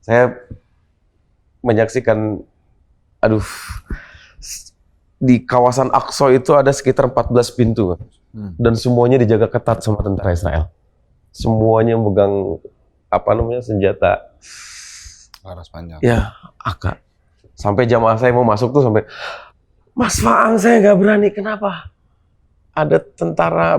Saya menyaksikan, aduh, di kawasan Aqsa itu ada sekitar 14 pintu, dan semuanya dijaga ketat sama tentara Israel. Semuanya memegang senjata. Laras panjang. Ya, AK. Sampai jamaah saya mau masuk tuh sampai, Mas Faang, saya nggak berani. Kenapa? Ada tentara.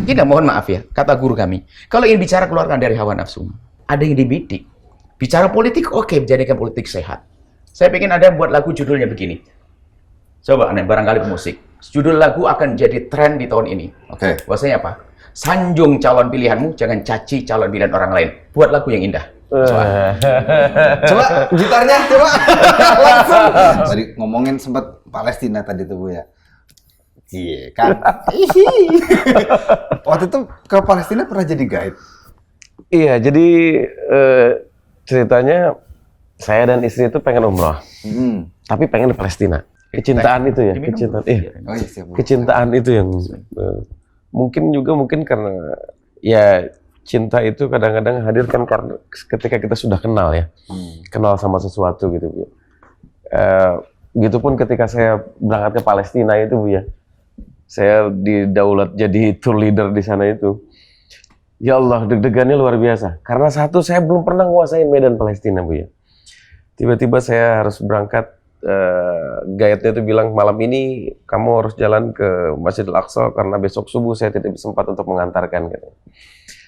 Kita mohon maaf ya, kata guru kami, kalau ingin bicara keluarkan dari hawa nafsu. Ada yang dibidik. Bicara politik, oke, jadikan politik sehat. Saya pengen ada yang buat lagu judulnya begini. Coba, barangkali musik. Judul lagu akan jadi tren di tahun ini. Oke. Bahasanya apa? Sanjung calon pilihanmu, jangan caci calon pilihan orang lain. Buat lagu yang indah. Coba gitarnya, coba. Langsung. Tadi ngomongin sempat Palestina tadi tuh, Bu ya. Iya kan. Waktu itu ke Palestina pernah jadi guide. Iya, jadi ceritanya saya dan istri itu pengen umroh, tapi pengen di Palestina. Kecintaan itu ya, kecintaan. Oh, iya, siap, Bu. Kecintaan itu yang mungkin karena ya cinta itu kadang-kadang hadir kan karena ketika kita sudah kenal ya, kenal sama sesuatu gitu, Bu. Gitupun ketika saya berangkat ke Palestina itu, Bu ya. Saya didaulat jadi tour leader di sana itu. Ya Allah, deg-degannya luar biasa. Karena satu, saya belum pernah nguasain medan Palestina, Bu ya. Tiba-tiba saya harus berangkat, guide-nya itu bilang, malam ini kamu harus jalan ke Masjidil Aqsa karena besok subuh saya tidak sempat untuk mengantarkan. Gitu.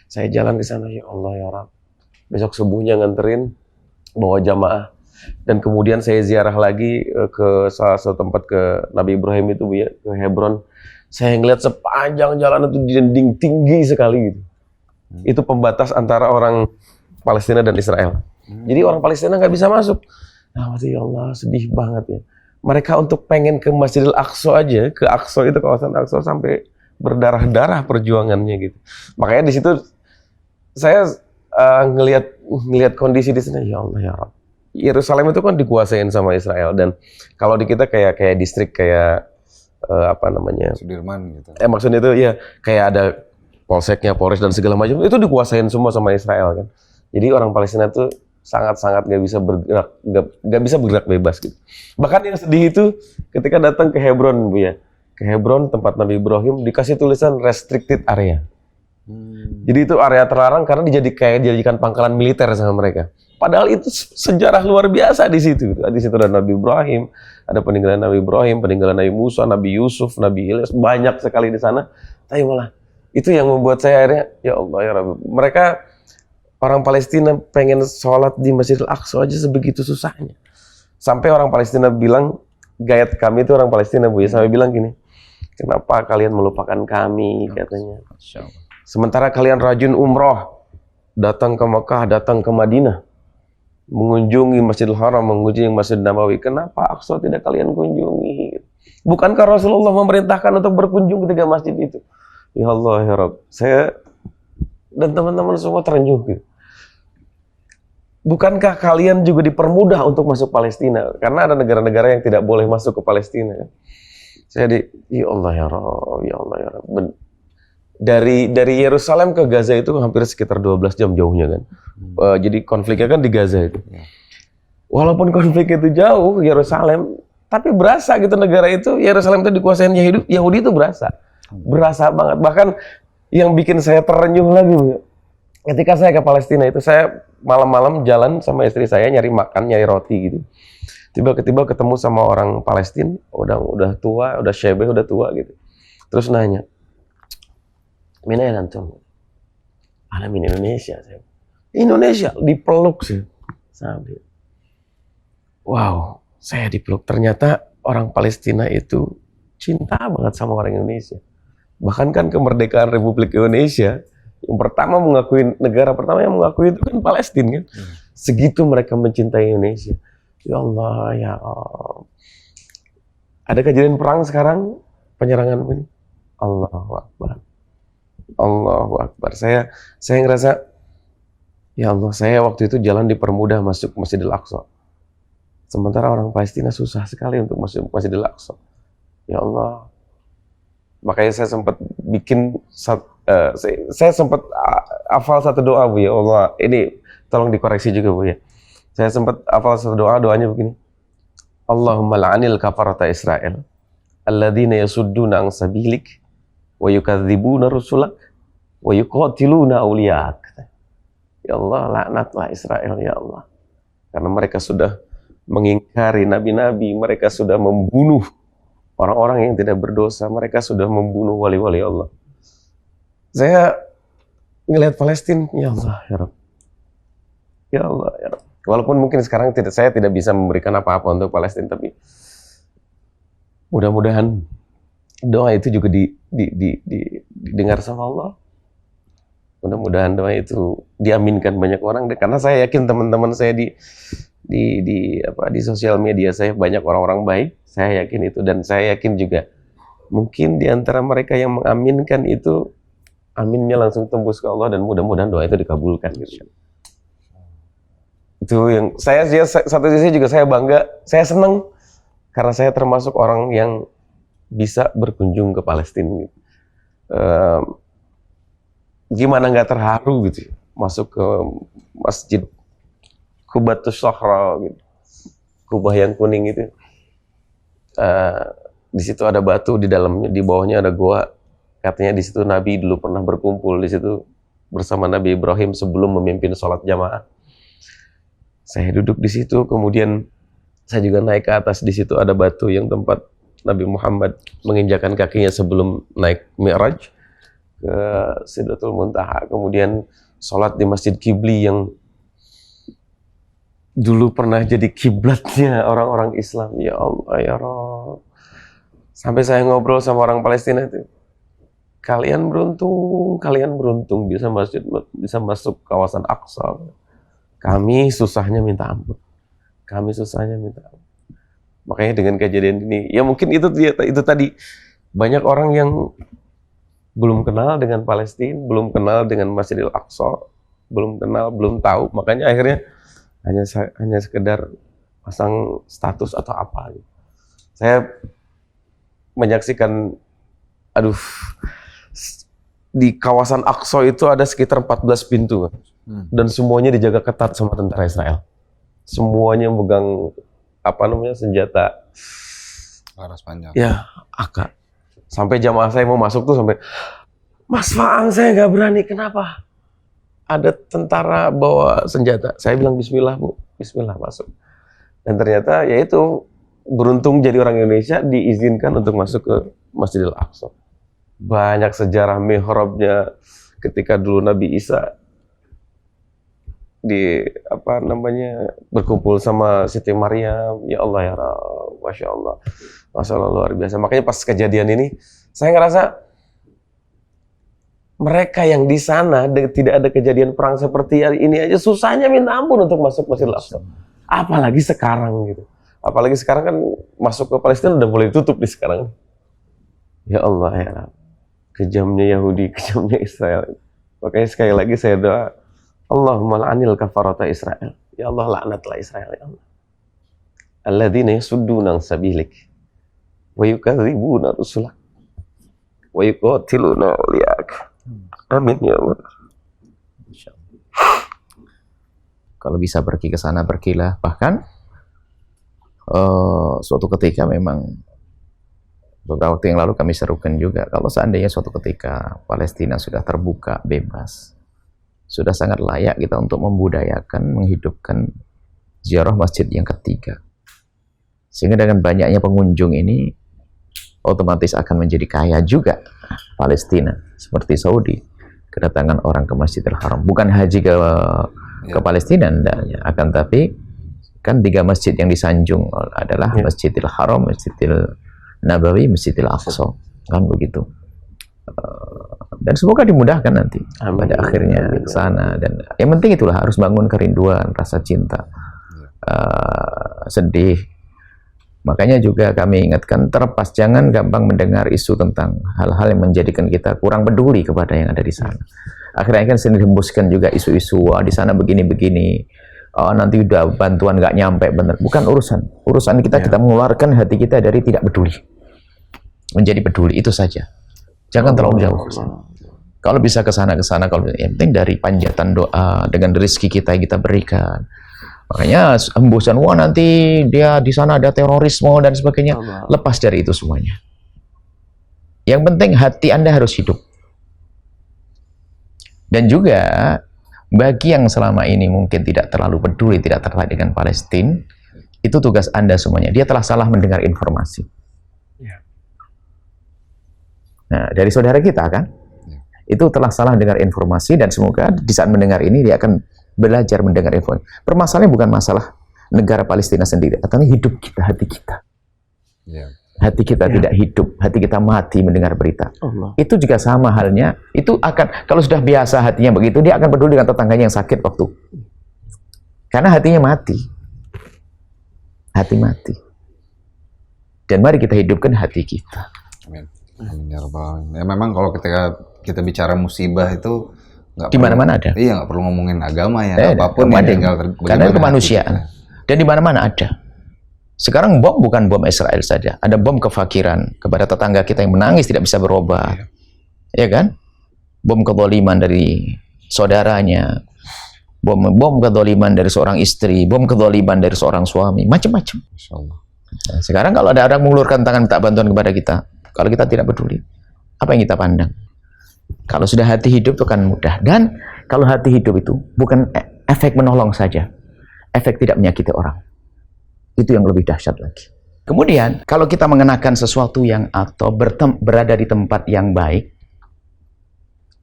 Saya jalan ke sana, ya Allah ya Rabb. Besok subuhnya nganterin, bawa jamaah. Dan kemudian saya ziarah lagi ke salah satu tempat ke Nabi Ibrahim itu, Bu ya, ke Hebron. Saya ngeliat sepanjang jalan itu dinding tinggi sekali gitu. Itu pembatas antara orang Palestina dan Israel. Jadi orang Palestina nggak bisa masuk. Nah, ya Allah, sedih banget ya. Mereka untuk pengen ke Masjidil Aqsa aja, ke Aqsa itu kawasan Aqsa sampai berdarah-darah perjuangannya gitu. Makanya di situ saya ngelihat kondisi di sana, ya Allah ya Rabb. Yerusalem itu kan dikuasain sama Israel, dan kalau di kita kayak distrik kayak Sudirman gitu. Maksudnya itu ya kayak ada polseknya, Polres dan segala macam itu dikuasain semua sama Israel kan. Jadi orang Palestina tuh sangat-sangat nggak bisa bergerak bebas gitu. Bahkan yang sedih itu ketika datang ke Hebron, Bu ya. Ke Hebron tempat Nabi Ibrahim dikasih tulisan restricted area. Jadi itu area terlarang karena dijadikan pangkalan militer sama mereka. Padahal itu sejarah luar biasa di situ. Di situ ada Nabi Ibrahim, ada peninggalan Nabi Ibrahim, peninggalan Nabi Musa, Nabi Yusuf, Nabi Ilyas, banyak sekali di sana. Tapi malah itu yang membuat saya akhirnya, ya Allah ya Rabbi. Mereka orang Palestina pengen sholat di Masjidil Aqsa aja sebegitu susahnya. Sampai orang Palestina bilang, guide kami itu orang Palestina, Bu ya, sampai bilang gini, kenapa kalian melupakan kami, katanya. Sementara kalian rajin umroh, datang ke Mekah, datang ke Madinah, mengunjungi Masjidil Haram, mengunjungi Masjid Nabawi. Kenapa Aqsa tidak kalian kunjungi? Bukankah Rasulullah memerintahkan untuk berkunjung ke 3 masjid itu? Ya Allah ya Rabb, saya dan teman-teman semua terenyuh gitu. Bukankah kalian juga dipermudah untuk masuk Palestina? Karena ada negara-negara yang tidak boleh masuk ke Palestina. Saya ya Allah ya Rabb, ya Allah ya Rabb. Dari Yerusalem ke Gaza itu hampir sekitar 12 jam jauhnya kan. Jadi konfliknya kan di Gaza itu. Walaupun konflik itu jauh, Yerusalem, tapi berasa gitu negara itu, Yerusalem itu dikuasain Yahudi itu berasa. Berasa banget. Bahkan yang bikin saya terenyuh lagi, ketika saya ke Palestina itu, saya malam-malam jalan sama istri saya nyari makan, nyari roti gitu. Tiba-tiba ketemu sama orang Palestina, udah tua, udah syebeh, udah tua gitu. Terus nanya, "Mina ya antum?" "Ana min Indonesia." Indonesia dipeluk sih. Sampai wow, saya dipeluk. Ternyata orang Palestina itu cinta banget sama orang Indonesia. Bahkan kan kemerdekaan Republik Indonesia Yang pertama mengakui, negara pertama yang mengakui itu kan Palestina kan. Segitu mereka mencintai Indonesia. Ya Allah, ya Allah. Ada kejadian perang sekarang, penyerangan ini. Allahu Akbar. Allahu Akbar. Saya ngerasa, ya Allah, saya waktu itu jalan dipermudah masuk Masjidil Aqsa. Sementara orang Palestina susah sekali untuk masuk Masjidil Aqsa. Ya Allah. Makanya saya sempat bikin, saya sempat hafal satu doa, Bu, ya Allah. Ini tolong dikoreksi juga, Bu, ya. Saya sempat hafal satu doa, doanya begini. Allahumma la'anil kafarata Israel alladzina yasudduna an sabilik wa yukadzibuna rusulak wa yuqatiluna awliyak. Ya Allah, laknatlah Israel, ya Allah. Karena mereka sudah mengingkari nabi-nabi, mereka sudah membunuh orang-orang yang tidak berdosa, mereka sudah membunuh wali-wali Allah. Saya ngelihat Palestina, ya Allah, ya Rabb. Ya Allah, ya Rabb. Walaupun mungkin sekarang saya tidak bisa memberikan apa-apa untuk Palestina, tapi mudah-mudahan doa itu juga didengar sama Allah. Mudah-mudahan doa itu diaminkan banyak orang, karena saya yakin teman-teman saya di sosial media saya banyak orang-orang baik. Saya yakin itu, dan saya yakin juga mungkin di antara mereka yang mengaminkan itu, aminnya langsung tembus ke Allah, dan mudah-mudahan doa itu dikabulkan gitu. Itu yang satu sisi juga saya bangga, saya senang karena saya termasuk orang yang bisa berkunjung ke Palestina gitu. Gimana nggak terharu gitu, masuk ke Masjid Qubatus Sahra gitu, kubah yang kuning itu. Di situ ada batu, di dalamnya, di bawahnya ada goa. Katanya di situ Nabi dulu pernah berkumpul di situ bersama Nabi Ibrahim sebelum memimpin sholat jamaah. Saya duduk di situ, kemudian saya juga naik ke atas. Di situ ada batu yang tempat Nabi Muhammad menginjakan kakinya sebelum naik Mi'raj ke Sidratul Muntaha. Kemudian sholat di Masjid Qibli yang dulu pernah jadi kiblatnya orang-orang Islam. Ya Allah, ya Rabb. Sampai saya ngobrol sama orang Palestina itu, kalian beruntung bisa masuk kawasan Aqsa. Kami susahnya minta ampun. Makanya dengan kejadian ini, ya mungkin itu tadi, banyak orang yang belum kenal dengan Palestina, belum kenal dengan Masjidil Aqsa, belum tahu. Makanya akhirnya hanya sekedar pasang status atau apa. Saya menyaksikan, di kawasan Aqsa itu ada sekitar 14 pintu. Dan semuanya dijaga ketat sama tentara Israel. Semuanya memegang senjata laras panjang. Ya, AK. Sampai jamaah saya mau masuk tuh sampai, Mas Faang, saya nggak berani. Kenapa? Ada tentara bawa senjata. Saya bilang Bismillah, Bu. Bismillah, masuk. Dan ternyata ya itu, beruntung jadi orang Indonesia diizinkan untuk masuk ke Masjidil Aqsa. Banyak sejarah mihrabnya ketika dulu Nabi Isa berkumpul sama Siti Maryam. Ya Allah, ya Rabb, Masya Allah. Masya Allah, luar biasa. Makanya pas kejadian ini, saya ngerasa mereka yang di sana tidak ada kejadian perang seperti ini aja susahnya minta ampun untuk masuk Masjidil Aqsa. Apalagi sekarang gitu. Apalagi sekarang kan masuk ke Palestina udah mulai ditutup di sekarang. Ya Allah, ya Rabb. Kejamnya Yahudi, kejamnya Israel. Makanya sekali lagi saya doa, Allahumma la'anil kafarata Israel. Ya Allah, laknatlah Israel, ya Allah. Alladzina yasudduna an sabilik wa yukadzibuna rusulak wa yuqatiluna awliyak. Amin ya Allah. Kalau bisa pergi ke sana, pergilah. Bahkan suatu ketika memang beberapa waktu yang lalu kami serukan juga, kalau seandainya suatu ketika Palestina sudah terbuka, bebas, sudah sangat layak kita untuk membudayakan, menghidupkan ziarah masjid yang ketiga. Sehingga dengan banyaknya pengunjung ini, otomatis akan menjadi kaya juga Palestina, seperti Saudi. Kedatangan orang ke Masjidil Haram, bukan haji ke Palestina, enggak, akan tapi kan 3 masjid yang disanjung adalah Masjidil Haram, Masjidil Nabawi, Masjidil Aqsa, kan begitu. Dan semoga dimudahkan nanti pada Amin. akhirnya ke sana. Dan yang penting itulah harus bangun kerinduan, rasa cinta, sedih. Makanya juga kami ingatkan, terlepas jangan gampang mendengar isu tentang hal-hal yang menjadikan kita kurang peduli kepada yang ada di sana. Akhirnya kan sendiri hembuskan juga isu-isu, di sana begini-begini, nanti udah bantuan nggak nyampe, bener. Bukan urusan kita, kita mengeluarkan hati kita dari tidak peduli menjadi peduli, itu saja. Jangan terlalu jauh ke sana. Kalau bisa ke sana, kalau yang penting dari panjatan doa dengan rezeki kita yang kita berikan. Makanya hembusan, wah nanti dia di sana ada terorisme dan sebagainya. Lepas dari itu semuanya. Yang penting hati Anda harus hidup. Dan juga bagi yang selama ini mungkin tidak terlalu peduli, tidak tertarik dengan Palestina, itu tugas Anda semuanya. Dia telah salah mendengar informasi. Nah, dari saudara kita kan, itu telah salah dengar informasi, dan semoga di saat mendengar ini dia akan belajar mendengar informasi. Permasalahannya bukan masalah negara Palestina sendiri, tapi hidup kita, hati kita. Hati kita tidak hidup, hati kita mati mendengar berita. Itu juga sama halnya, itu akan, kalau sudah biasa hatinya begitu, dia akan peduli dengan tetangganya yang sakit waktu. Karena hatinya mati. Hati mati. Dan mari kita hidupkan hati kita. Amin. Amin ya Rabbal Alamin. Ya memang kalau ketika kita bicara musibah itu di mana-mana ada. Iya, nggak perlu ngomongin agama ya, apapun yang tinggal karena itu kemanusiaan. Dan di mana-mana ada. Sekarang bom bukan bom Israel saja, ada bom kefakiran kepada tetangga kita yang menangis tidak bisa berobat. Ya kan? Bom kezaliman dari saudaranya. Bom kezaliman dari seorang istri, bom kezaliman dari seorang suami, macam-macam. Nah, sekarang kalau ada orang mengulurkan tangan minta bantuan kepada kita, kalau kita tidak peduli, apa yang kita pandang? Kalau sudah hati hidup itu kan mudah. Dan kalau hati hidup itu bukan efek menolong saja, efek tidak menyakiti orang. Itu yang lebih dahsyat lagi. Kemudian kalau kita mengenakan sesuatu yang atau berada di tempat yang baik,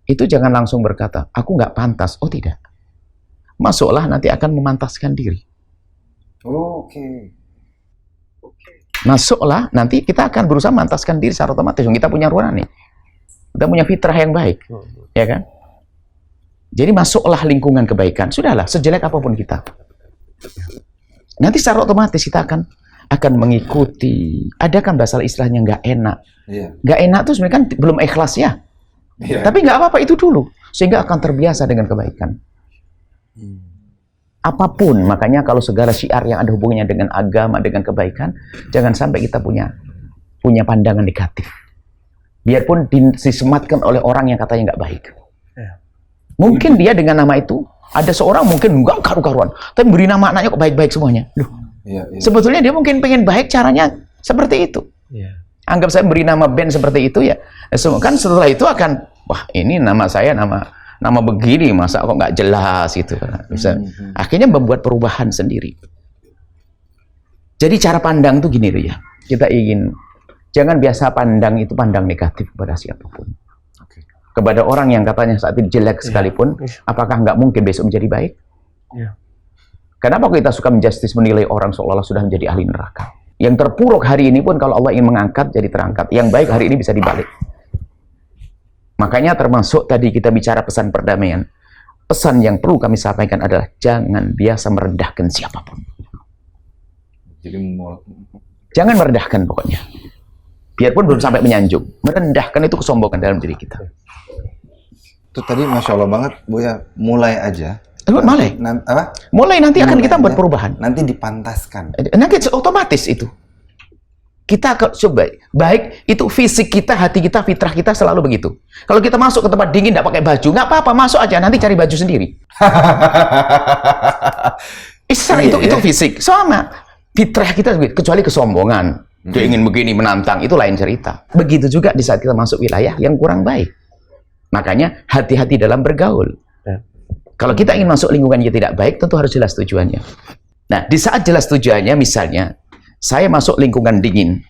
itu jangan langsung berkata, aku nggak pantas. Oh tidak. Masuklah, nanti akan memantaskan diri. Masuklah, nanti kita akan berusaha memantaskan diri secara otomatis. Kita punya ruangan nih. Kita punya fitrah yang baik. Ya kan? Jadi masuklah lingkungan kebaikan. Sudahlah, sejelek apapun kita. Nanti secara otomatis kita akan mengikuti. Ada kan bahasa istilahnya nggak enak. Nggak enak tuh sebenarnya kan belum ikhlas ya. Tapi nggak apa-apa itu dulu. Sehingga akan terbiasa dengan kebaikan. Apapun, makanya kalau segala syiar yang ada hubungannya dengan agama, dengan kebaikan, jangan sampai kita punya pandangan negatif. Biarpun disematkan oleh orang yang katanya nggak baik. Mungkin dia dengan nama itu, ada seorang mungkin nggak karu-karuan, tapi beri nama anaknya kok baik-baik semuanya. Loh, sebetulnya dia mungkin pengen baik, caranya seperti itu. Anggap saya beri nama band seperti itu ya, kan setelah itu akan, wah ini nama saya nama begini, masa kok nggak jelas gitu. Bisa akhirnya membuat perubahan sendiri. Jadi cara pandang tuh gini loh ya, kita ingin jangan biasa pandang itu pandang negatif kepada siapapun. Kepada orang yang katanya saat ini jelek sekalipun, apakah nggak mungkin besok menjadi baik? Kenapa kita suka menjustis, menilai orang seolah-olah sudah menjadi ahli neraka? Yang terpuruk hari ini pun kalau Allah ingin mengangkat jadi terangkat. Yang baik hari ini bisa dibalik. Makanya termasuk tadi kita bicara pesan perdamaian. Pesan yang perlu kami sampaikan adalah jangan biasa merendahkan siapapun. Jangan merendahkan pokoknya. Biarpun belum sampai menyanjung. Merendahkan itu kesombongan dalam diri kita. Itu tadi Masya Allah banget, Bu ya. Mulai aja. Mulai nanti akan kita buat perubahan. Nanti dipantaskan. Nanti otomatis itu. Kita coba, baik itu fisik kita, hati kita, fitrah kita selalu begitu. Kalau kita masuk ke tempat dingin tidak pakai baju, nggak apa-apa, masuk aja, nanti cari baju sendiri. Itu fisik, sama fitrah kita kecuali kesombongan, dia ingin begini menantang, itu lain cerita. Begitu juga di saat kita masuk wilayah yang kurang baik. Makanya hati-hati dalam bergaul. Kalau kita ingin masuk lingkungan yang tidak baik, tentu harus jelas tujuannya. Nah, di saat jelas tujuannya, misalnya saya masuk lingkungan dingin,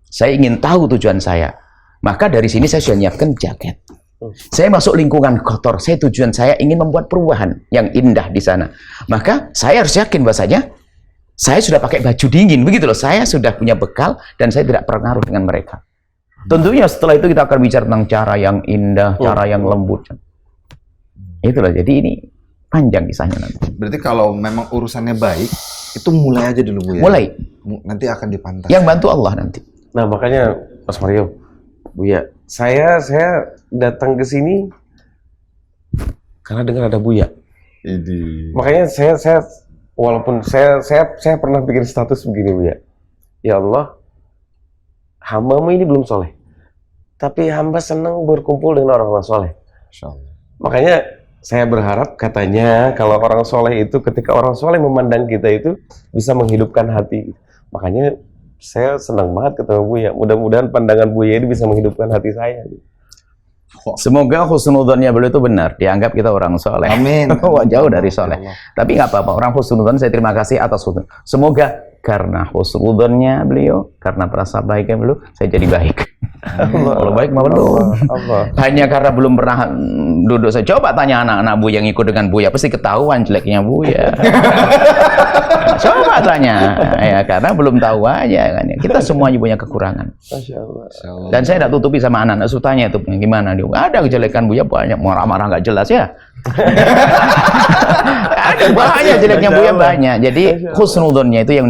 saya ingin tahu tujuan saya, maka dari sini saya sudah nyiapkan jaket. Saya masuk lingkungan kotor, tujuan saya ingin membuat perubahan yang indah di sana, maka saya harus yakin bahwasanya saya sudah pakai baju dingin, begitu loh. Saya sudah punya bekal dan saya tidak terpengaruh dengan mereka. Tentunya setelah itu kita akan bicara tentang cara yang indah, cara yang lembut. Itulah, jadi ini panjang kisahnya nanti. Berarti kalau memang urusannya baik, itu mulai aja dulu Bu ya. Mulai. Nanti akan dipantas. Yang bantu Allah nanti. Nah makanya Mas Mario, Buya, saya datang ke sini karena dengar ada Buya. Makanya saya walaupun saya pernah bikin status begini Buya. Ya Allah, hambamu ini belum soleh, tapi hamba senang berkumpul dengan orang-orang soleh. Makanya saya berharap katanya kalau orang soleh itu ketika orang soleh memandang kita itu bisa menghidupkan hati. Makanya saya senang banget ketemu Buya. Mudah-mudahan pandangan Buya ini bisa menghidupkan hati saya. Semoga husnudzonnya beliau itu benar, dianggap kita orang soleh. Amin. Jauh dari soleh. Tapi nggak apa-apa, orang husnudzon saya terima kasih atas husnudzon. Semoga karena husnudzonnya beliau, karena perasa baiknya beliau, saya jadi baik. Kalau baik mah belum. Hanya karena belum pernah duduk, saya coba tanya anak-anak Buya yang ikut dengan Buya, pasti ketahuan jeleknya Buya. Coba tanya, ya karena belum tahu aja kan. Kita semuanya punya kekurangan. Masya Allah. Dan saya tidak tutupi sama anak-anak sutanya itu gimana dia. Ada kejelekan Buya banyak, marah-marah nggak jelas ya. Ada banyak jeleknya Buya banyak. Jadi husnudzonnya itu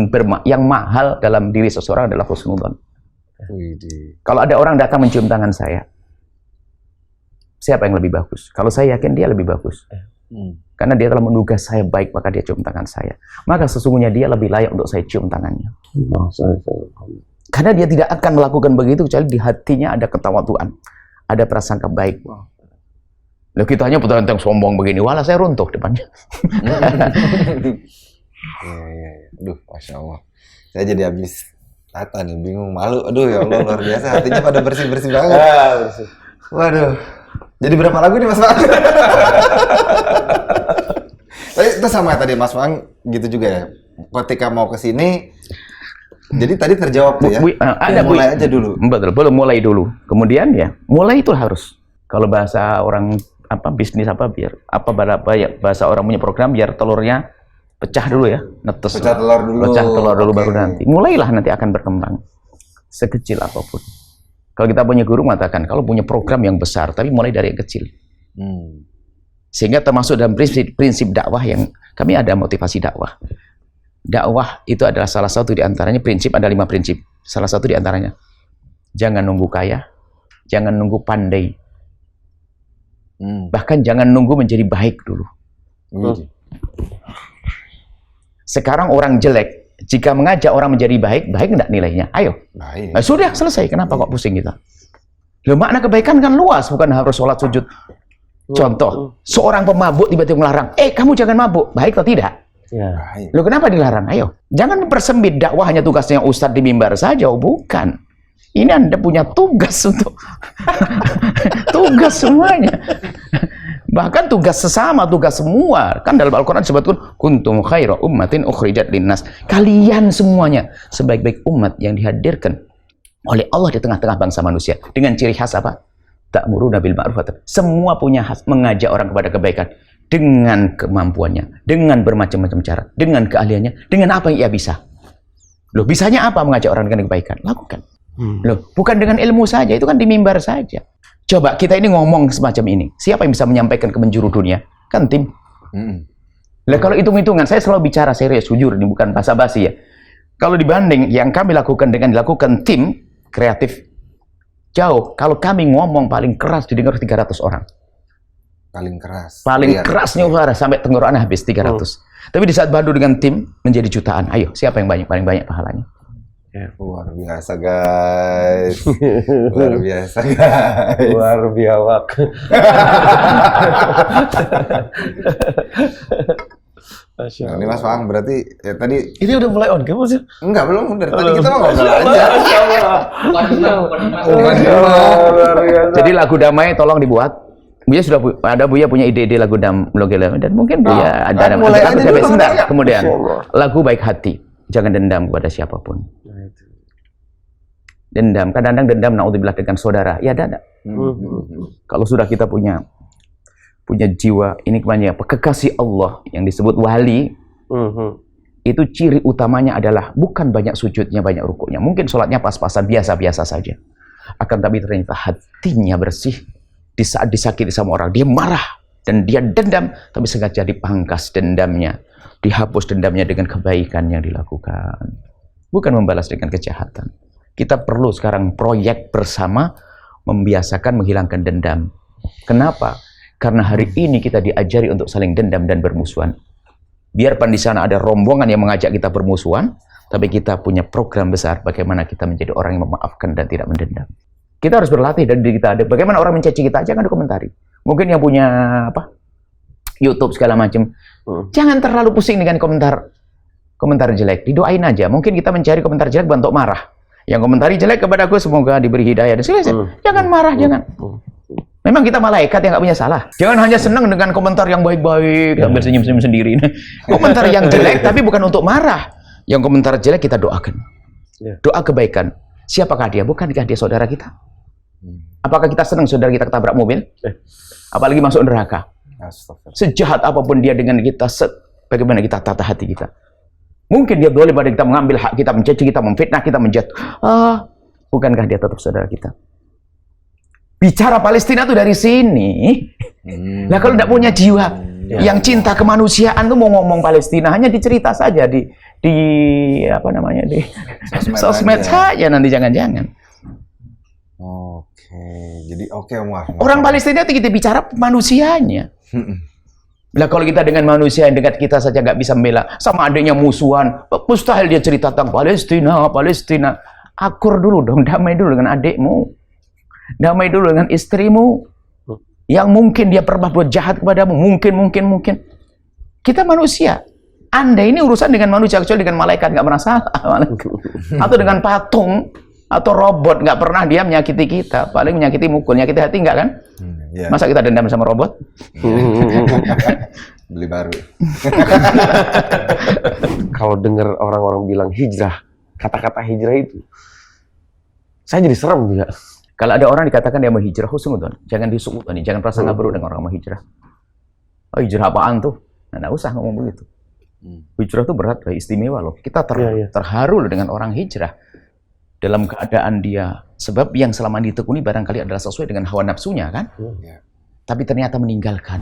yang mahal dalam diri seseorang adalah husnudzon. Kalau ada orang datang mencium tangan saya, siapa yang lebih bagus? Kalau saya yakin dia lebih bagus. Karena dia telah menduga saya baik, maka dia cium tangan saya. Maka sesungguhnya dia lebih layak untuk saya cium tangannya. Karena dia tidak akan melakukan begitu kecuali di hatinya ada ketawaduan, ada prasangka baik. Loh, kita hanya putar-putar sombong begini, walah saya runtuh depannya. Aduh, Masya Allah. Saya jadi habis kata nih, bingung, malu. Aduh ya Allah, luar biasa. Hatinya pada bersih-bersih banget. Waduh. Jadi berapa lagu nih Mas Bang? Tapi itu sama tadi Mas Bang gitu juga ya. Ketika mau ke sini, jadi tadi terjawab tuh ya. Ada mulai aja dulu. Betul, belum mulai dulu. Kemudian ya, mulai itu harus. Kalau bahasa orang bisnis biar bahasa orang punya program biar telurnya pecah dulu ya, netes. Pecah telur dulu baru nanti. Mulailah nanti akan berkembang. Sekecil apapun. Kalau kita punya guru mengatakan, kalau punya program yang besar, tapi mulai dari yang kecil. Sehingga termasuk dalam prinsip dakwah yang kami ada motivasi dakwah. Dakwah itu adalah salah satu di antaranya prinsip, ada 5 prinsip. Salah satu di antaranya, jangan nunggu kaya, jangan nunggu pandai. Bahkan jangan nunggu menjadi baik dulu. Sekarang orang jelek, jika mengajak orang menjadi baik, baik enggak nilainya? Ayo. Baik. Nah, sudah selesai. Kenapa kok pusing kita? Loh, makna kebaikan kan luas, bukan harus sholat sujud. Contoh, seorang pemabuk tiba-tiba melarang, kamu jangan mabuk. Baik atau tidak? Ya. Loh, kenapa dilarang? Ayo. Jangan mempersempit dakwah hanya tugasnya ustadz di mimbar saja. Oh, bukan. Ini Anda punya tugas untuk tugas semuanya. Bahkan tugas sesama, tugas semua. Kan dalam Al-Quran disebutkan kuntum khaira ummatin ukhrijat linnas. Kalian semuanya sebaik-baik umat yang dihadirkan oleh Allah di tengah-tengah bangsa manusia. Dengan ciri khas apa? Ta'muruna bil ma'ruf. Semua punya khas mengajak orang kepada kebaikan dengan kemampuannya, dengan bermacam-macam cara, dengan keahliannya, dengan apa yang ia bisa. Loh, bisanya apa mengajak orang dengan kebaikan? Lakukan. Loh, bukan dengan ilmu saja, itu kan di mimbar saja. Coba kita ini ngomong semacam ini. Siapa yang bisa menyampaikan ke penjuru dunia? Kan tim. Lah kalau hitung-hitungan, saya selalu bicara serius, jujur, ini bukan basa-basi ya. Kalau dibanding yang kami lakukan dengan dilakukan tim kreatif, jauh. Kalau kami ngomong paling keras didengar 300 orang. Paling keras. Paling kerasnya suara sampai tenggorokan habis 300. Tapi di saat Badu dengan tim menjadi jutaan. Ayo, siapa yang paling banyak pahalanya? Ya, luar biasa guys. Luar biasa guys. Luar biawak. Nah, ini Mas Fang berarti ya tadi ini udah mulai on kamu sih? Enggak, belum. Dari tadi kita mau ngobrol aja. Jadi lagu damai tolong dibuat. Buya sudah ada, Buya punya ide-ide lagu damai dan mungkin Buya ada mulai aja dulu sebentar. Kemudian lagu baik hati. Jangan dendam kepada siapapun. Dendam, kadang-kadang dendam naudzubillah dengan saudara. Ya ada. Kalau sudah kita punya jiwa ini kebanyakan kekasih Allah yang disebut wali, itu ciri utamanya adalah bukan banyak sujudnya, banyak rukuknya. Mungkin sholatnya pas-pasan, biasa-biasa saja. Akan tapi ternyata hatinya bersih. Di saat disakiti sama orang, dia marah dan dia dendam, tapi sengaja dipangkas dendamnya, dihapus dendamnya dengan kebaikan yang dilakukan, bukan membalas dengan kejahatan. Kita perlu sekarang proyek bersama membiasakan menghilangkan dendam. Kenapa? Karena hari ini kita diajari untuk saling dendam dan bermusuhan. Biarpun di sana ada rombongan yang mengajak kita bermusuhan, tapi kita punya program besar bagaimana kita menjadi orang yang memaafkan dan tidak mendendam. Kita harus berlatih dari diri kita. Bagaimana orang mencaci kita, jangan dikomentari. Mungkin yang punya YouTube segala macam, jangan terlalu pusing dengan komentar jelek. Didoain aja. Mungkin kita mencari komentar jelek untuk marah. Yang komentari jelek kepada aku semoga diberi hidayah dan sebagainya. Jangan marah, jangan. Memang kita malaikat yang nggak punya salah. Jangan hanya senang dengan komentar yang baik-baik, sambil senyum-senyum sendiri. Komentar yang jelek, tapi bukan untuk marah. Yang komentar jelek kita doakan. Doa kebaikan. Siapakah dia? Bukankah dia saudara kita? Apakah kita senang saudara kita ketabrak mobil? Apalagi masuk neraka. Sejahat apapun dia dengan kita, bagaimana kita tata hati kita? Mungkin dia boleh pada kita mengambil hak kita, mencaci kita, memfitnah kita, menjatuh. Bukankah dia tetap saudara kita? Bicara Palestina tuh dari sini. Nah kalau tidak punya jiwa yang cinta kemanusiaan tuh mau ngomong Palestina hanya dicerita saja di apa namanya di sosmed saja nanti jangan-jangan. Oke, jadi oke Umar. Orang Palestina itu kita bicara manusianya. Nah kalau kita dengan manusia yang dekat kita saja nggak bisa membela, sama adanya musuhan, mustahil dia cerita tentang Palestina. Akur dulu dong, damai dulu dengan adikmu. Damai dulu dengan istrimu yang mungkin dia pernah buat jahat kepadamu, mungkin kita manusia. Anda ini urusan dengan manusia, kecuali dengan malaikat nggak pernah salah, atau dengan patung atau robot nggak pernah dia menyakiti kita, paling menyakiti mukul, nyakiti hati nggak kan? Masa kita dendam sama robot? Beli baru. Kalau dengar orang-orang bilang hijrah, kata-kata hijrah itu, saya jadi serem juga. Kalau ada orang dikatakan dia mau hijrah, husnudon, jangan disebut nih, jangan perasaan nggak dengan orang mau hijrah. Oh hijrah apaan tuh? Nah, nggak usah ngomong begitu. Hijrah tuh berat, istimewa loh. Kita terharu loh dengan orang hijrah dalam keadaan dia, sebab yang selama ditekuni barangkali adalah sesuai dengan hawa nafsunya kan? Tapi ternyata meninggalkan.